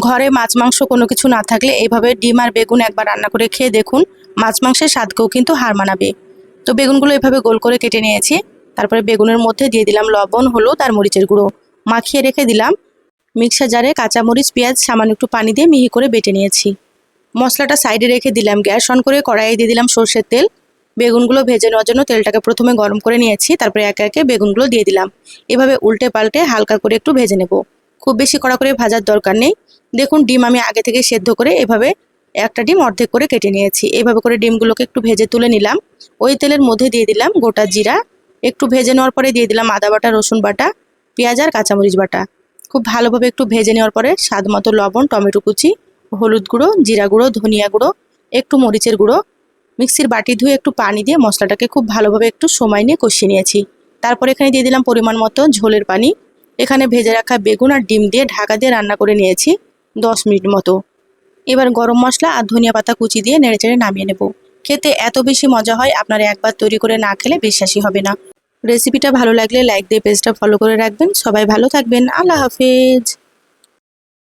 ঘরে মাছ মাংস কোনো কিছু না থাকলে এইভাবে ডিম আর বেগুন একবার রান্না করে খেয়ে দেখুন, মাছ মাংসের স্বাদকেও কিন্তু হার মানাবে। তো বেগুনগুলো এভাবে গোল করে কেটে নিয়েছি। তারপরে বেগুনের মধ্যে দিয়ে দিলাম লবণ, হলুদ আর মরিচের গুঁড়ো, মাখিয়ে রেখে দিলাম। মিক্সার জারে কাঁচামরিচ, পেঁয়াজ সামান্য একটু পানি দিয়ে মিহি করে বেটে নিয়েছি। মশলাটা সাইডে রেখে দিলাম। গ্যাস অন করে কড়াইয়ে দিয়ে দিলাম সর্ষের তেল। বেগুনগুলো ভেজে নেওয়ার জন্য তেলটাকে প্রথমে গরম করে নিয়েছি, তারপরে একে একে বেগুনগুলো দিয়ে দিলাম। এভাবে উল্টে পাল্টে হালকা করে একটু ভেজে নেব, খুব বেশি কড়া করে ভাজার দরকার নেই। দেখুন ডিম আমি আগে থেকে সেদ্ধ করে এভাবে একটা ডিম অর্ধেক করে কেটে নিয়েছি। এইভাবে করে ডিমগুলোকে একটু ভেজে তুলে নিলাম। ওই তেলের মধ্যে দিয়ে দিলাম গোটা জিরা, একটু ভেজে নেওয়ার পরে দিয়ে দিলাম আদা বাটা, রসুন বাটা, পেঁয়াজ আর কাঁচামরিচ বাটা। খুব ভালোভাবে একটু ভেজে নেওয়ার পরে স্বাদ মতো লবণ, টমেটো কুচি, হলুদ গুঁড়ো, জিরা গুঁড়ো, ধনিয়া গুঁড়ো, একটু মরিচের গুঁড়ো, মিক্সির বাটি ধুয়ে একটু পানি দিয়ে মশলাটাকে খুব ভালোভাবে একটু সময় নিয়ে কষিয়ে নিয়েছি। তারপর এখানে দিয়ে দিলাম পরিমাণ মতো ঝোলের পানি। এখানে ভেজে রাখা বেগুন আর ডিম দিয়ে ঢাকা দিয়ে রান্না করে নিয়েছি 10 মিনিট মতো। এবার গরম মশলা আর ধনিয়া পাতা কুচি দিয়ে নেড়েচেড়ে নামিয়ে নেব। খেতে এত বেশি মজা হয়, আপনারা একবার তৈরি করে না খেলে বিশ্বাসই হবে না। রেসিপিটা ভালো লাগলে লাইক দিয়ে পেজটা ফলো করে রাখবেন। সবাই ভালো থাকবেন। আল্লাহ হাফেজ।